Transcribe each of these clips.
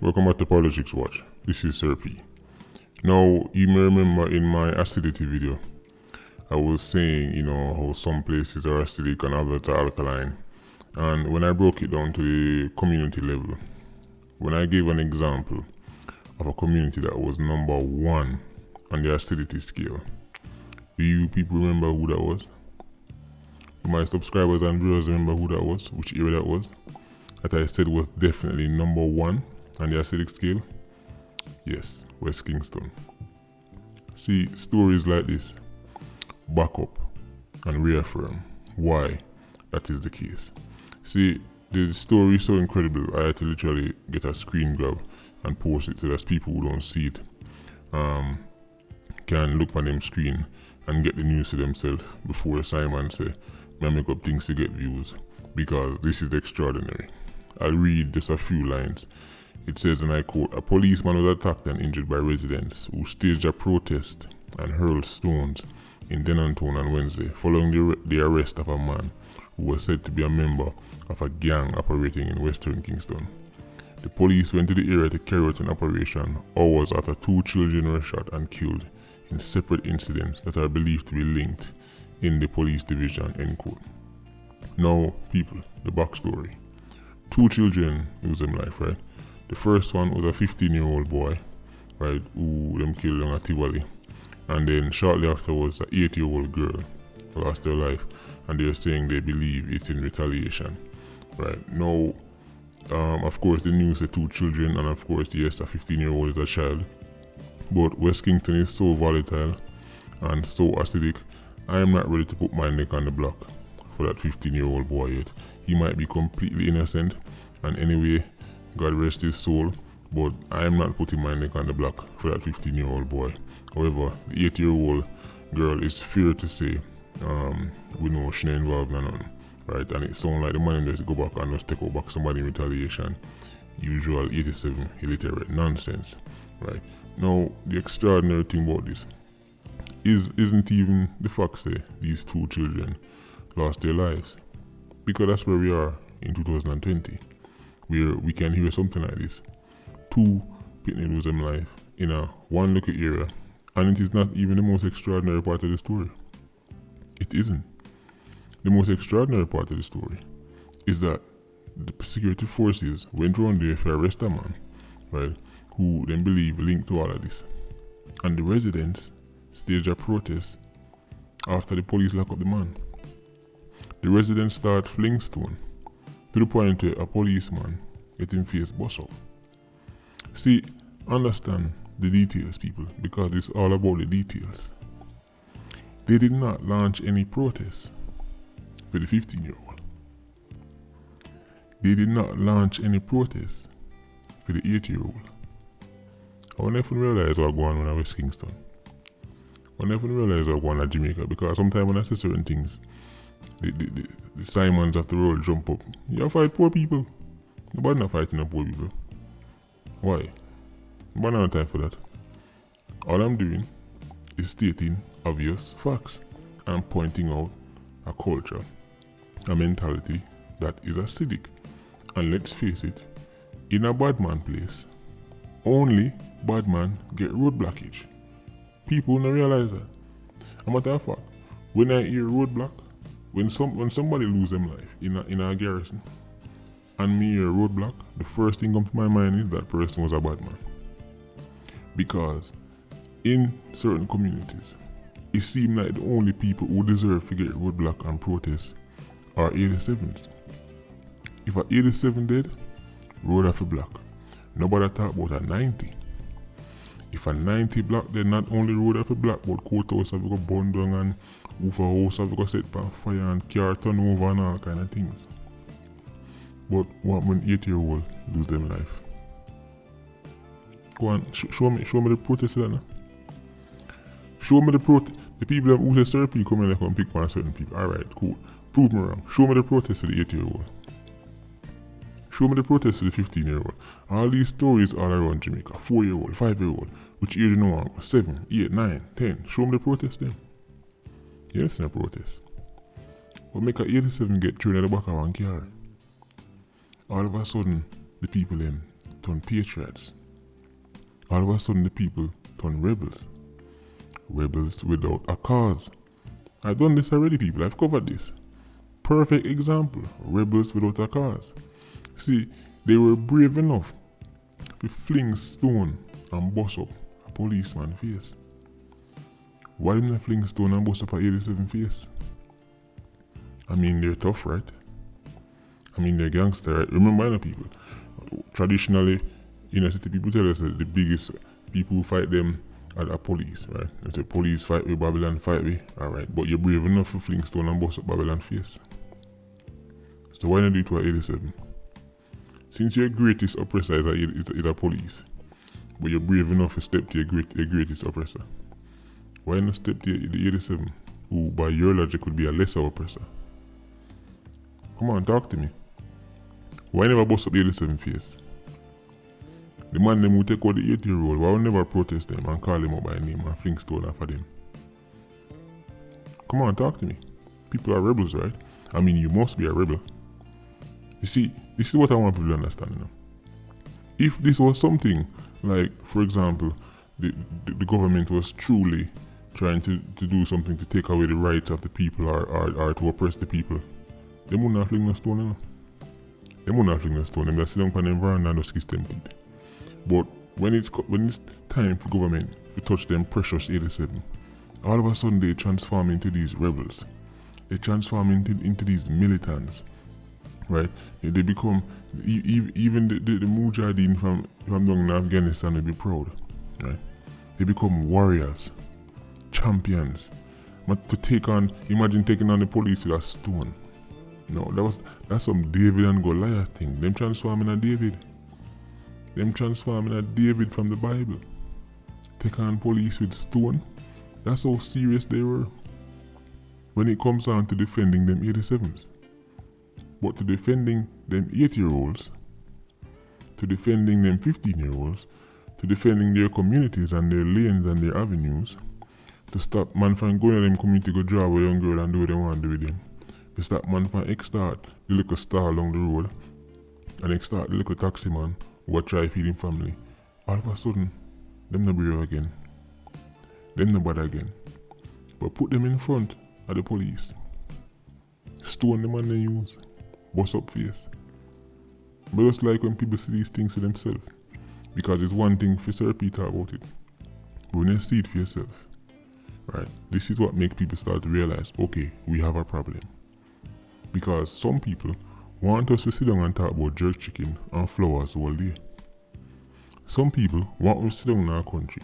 Welcome back to Politics Watch. This is Sir P. Now, you may remember in my acidity video, I was saying, how some places are acidic and others are alkaline. And when I broke it down to the community level, when I gave an example of a community that was number 1 on the acidity scale, do you people remember who that was? Do my subscribers and viewers remember who that was? Which area that was? That I said was definitely number 1 on the acidic scale? Yes, West Kingston. See, stories like this back up and reaffirm why that is the case. See, the story is so incredible, I had to literally get a screen grab and post it so that people who don't see it can look on them screen and get the news to themselves before Simon say, "Man, make up things to get views," because this is extraordinary. I'll read just a few lines. It says, and I quote, "A policeman was attacked and injured by residents who staged a protest and hurled stones in Denantone on Wednesday following the arrest of a man who was said to be a member of a gang operating in Western Kingston. The police went to the area to carry out an operation hours after 2 children were shot and killed in separate incidents that are believed to be linked in the police division," end quote. Now, people, the backstory. 2 children lose their life, right? The first one was a 15-year-old boy, right, who them killed at Tivoli. And then shortly afterwards, an 8-year-old girl lost their life. And they're saying they believe it's in retaliation, right? Now, of course, the news said 2 children, and of course, yes, a 15-year-old is a child. But West Kingston is so volatile and so acidic, I am not ready to put my neck on the block for that 15-year-old boy yet. He might be completely innocent, and anyway, God rest his soul, but I am not putting my neck on the block for that 15-year-old boy. However, the 8-year-old girl is fair to say, we know she's not involved in nothing, right? And it sounds like the man just go back and just take out back somebody in retaliation. Usual 87 illiterate nonsense, right? Now, the extraordinary thing about this isn't even the fact that these 2 children lost their lives, because that's where we are in 2020, where we can hear something like this. 2 people lose their life in a one little area, and it is not even the most extraordinary part of the story. It isn't. The most extraordinary part of the story is that the security forces went around there to arrest a man, right, who then believe linked to all of this. And the residents staged a protest after the police lock up the man. The residents start fling stone to the point where a policeman get him face bust up. See, understand the details, people, because it's all about the details. They did not launch any protests for the 15-year-old. They did not launch any protests for the 8-year-old. I never realized what going on in West Kingston. I never realized what going on in Jamaica, because sometimes when I say certain things, the Simons of the world jump up. You fight poor people. Nobody not fighting the poor people. Why? Nobody not time for that. All I'm doing is stating obvious facts and pointing out a culture, a mentality that is acidic. And let's face it, in a bad man place, only bad man get road blockage. People don't realize that. As a matter of fact, when I hear roadblock, when somebody lose them life in a garrison, and me hear roadblock, the first thing comes to my mind is that person was a bad man. Because in certain communities, it seems like the only people who deserve to get roadblock and protest are 87s. If a 87 dead, road have to block. Nobody talk about a 90. If a 90 block, then not only road have to block, but courthouse have to go burn down and roof a house have to go set on fire and car turn over and all kind of things. But what when 8-year-old lose them life? Go on, show me the protest now. Show me the protest. The people who say therapy come in and come pick on certain people. Alright, cool. Prove me wrong. Show me the protest for the 8-year-old. Show me the protest for the 15-year-old. All these stories all around Jamaica. 4-year-old, 5-year-old. Which age you know? 7, 8, 9, 10. Show me the protest then. Yes, no protest. But make a 87 get thrown at the back of one car. All of a sudden, the people then turn patriots. All of a sudden the people turn rebels. Rebels without a cause. I've done this already, people. I've covered this. Perfect example. Rebels without a cause. See, they were brave enough to fling stone and bust up a policeman's face. Why didn't they fling stone and bust up a 87 face? I mean, they're tough, right? I mean, they're gangster, right? Remember, people, traditionally, inner city people tell us that the biggest people who fight them are the police, right? If the police fight with Babylon, fight with, alright. But you're brave enough to fling stone and bust up Babylon face. So why not do it to a 87? Since your greatest oppressor is a police, but you're brave enough to step to your greatest oppressor, why not step to the 87, who by your logic would be a lesser oppressor? Come on, talk to me. Why never bust up the 87 face? The man them who take out the 80-year-old, why would never protest them and call him up by name and fling stone after them? Come on, talk to me. People are rebels, right? I mean, you must be a rebel. You see, this is what I want people to understand now. If this was something like, for example, the government was truly trying to do something to take away the rights of the people or to oppress the people, they would not fling no stone, you know. They would not fling no stone. They would sit down on the veranda and just kiss them teeth. But when it's time for government to touch them precious 87, all of a sudden they transform into these rebels. They transform into these militants, right? They become, even the Mujahideen from down in Afghanistan will be proud, right? They become warriors, champions. But to take on, imagine taking on the police with a stone. No, that's some David and Goliath thing. Them transforming a David. Them transforming a David from the Bible. Take on police with stone. That's how serious they were. When it comes down to defending them 87s. But to defending them 8-year-olds, to defending them 15-year-olds, to defending their communities and their lanes and their avenues, to stop man from going to them community go drive a young girl and do what they want to do with them. To stop man from extort the little star along the road and extort the little taxi man who will try feeding family. All of a sudden, them no brave again. Them no bad again. But put them in front of the police. Stone the man they use. Bust up face. But just like when people see these things for themselves. Because it's one thing for Sir Peter about it. But when you see it for yourself, right, this is what makes people start to realize, okay, we have a problem. Because some people want us to sit down and talk about jerk chicken and flowers all day. Some people want us to sit down in our country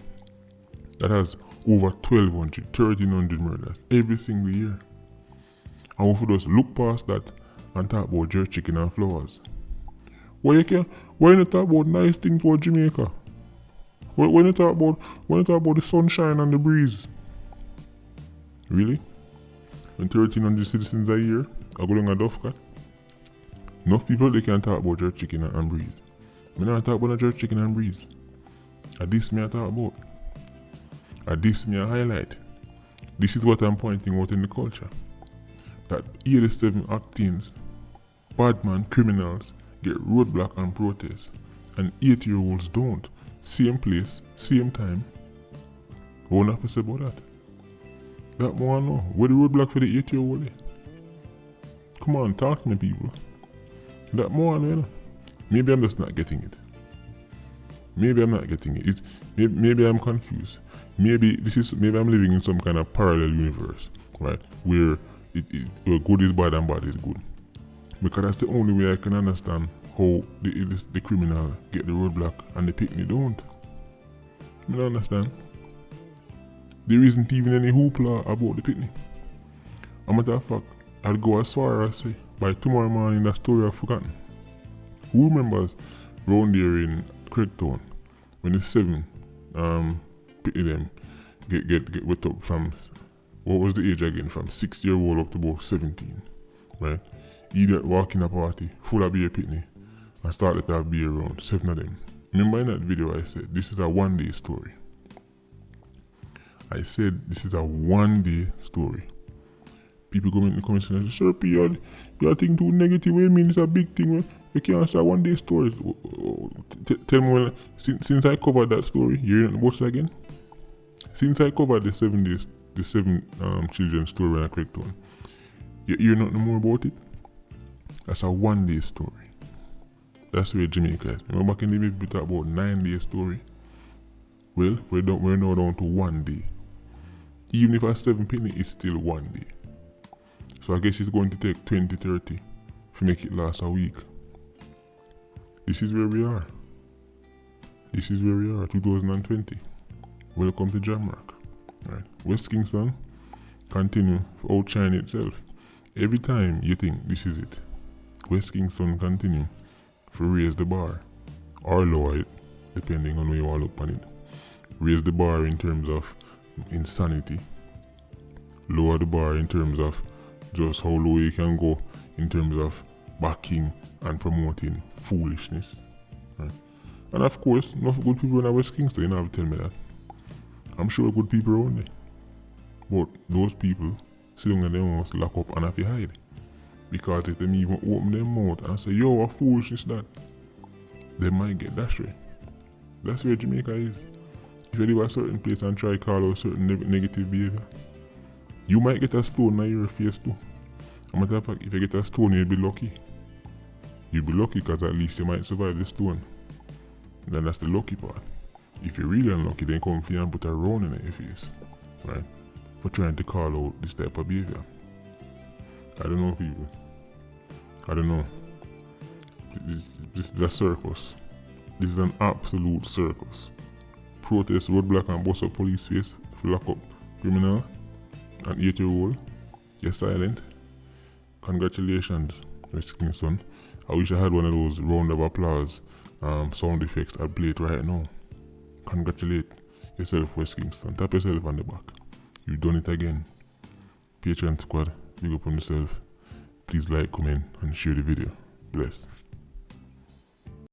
that has over 1,200, 1,300 murders every single year. And we just look past that and talk about jerk chicken and flowers. Why you not talk about nice things about Jamaica? Why you talk about the sunshine and the breeze? Really? When 1,300 citizens a year are going a duff cut? Enough people they can talk about jerk chicken and breeze. I don't talk about jerk chicken and breeze. This me I talk about. This me I highlight. This is what I'm pointing out in the culture. That 87 actings, bad man criminals get roadblock and protest, and 8-year-olds don't. Same place, same time. What have to say about that? That more I know. Where the roadblock for the 8-year-old? Come on, talk to me, people. That more I know, you know. Maybe I'm just not getting it. Maybe I'm not getting it. Maybe I'm confused. Maybe I'm living in some kind of parallel universe, right? Where where good is bad and bad is good. Because that's the only way I can understand how the criminal get the roadblock and the picnic don't. I don't understand. There isn't even any hoopla about the picnic. As a matter of fact, I'd go as far as say, by tomorrow morning that story I've forgotten. Who remembers round there in Craigtown when the 7 picnic them get wet up from, what was the age again? From 6-year-old up to about 17, right? Idiot walking a party full of beer picnic and started to have beer around, 7 of them. Remember in that video I said this is a one-day story. I said this is a one-day story. People come in the comments and say, Sir P, you're thinking too negative. What you mean it's a big thing? You can't start one day stories. Tell me when, since I covered that story, you hearing about it again? Since I covered the 7 days, the seven children story when I correct one, you hear nothing more about it? That's a 1 day story. That's where Jamaica is. Remember back in the day we talk about 9 day story? Well, we're now down to 1 day. Even if a 7 penny, it's still 1 day. So I guess it's going to take 20, 30 to make it last a week. This is where we are. This is where we are, 2020. Welcome to Jamrock. Right. West Kingston continue to outshine itself. Every time you think this is it, West Kingston continue to raise the bar or lower it, depending on where you want to look on it. Raise the bar in terms of insanity, lower the bar in terms of just how low you can go in terms of backing and promoting foolishness. Right? And of course, enough good people in West Kingston, you don't have to tell me that. I'm sure good people around there. But those people sitting in their house, lock up and have to hide. Because if they even open their mouth and say, yo, what foolishness that, they might get that straight. That's where Jamaica is. If you live a certain place and try to call out certain negative behavior, you might get a stone in your face too. As a matter of fact, if you get a stone, you'll be lucky. You'll be lucky because at least you might survive the stone. Then that's the lucky part. If you're really unlucky, then come for you and put a round in your face. Right? For trying to call out this type of behavior. I don't know, people. I don't know. This is a circus. This is an absolute circus. Protest, roadblock and bust up police face if you lock up criminals and 8-year-old. You're silent. Congratulations, West Kingston. I wish I had one of those round of applause sound effects I'd play it right now. Congratulate yourself, West Kingston. Tap yourself on the back. You've done it again. Patreon squad, big up on yourself. Please like, comment and share the video. Bless.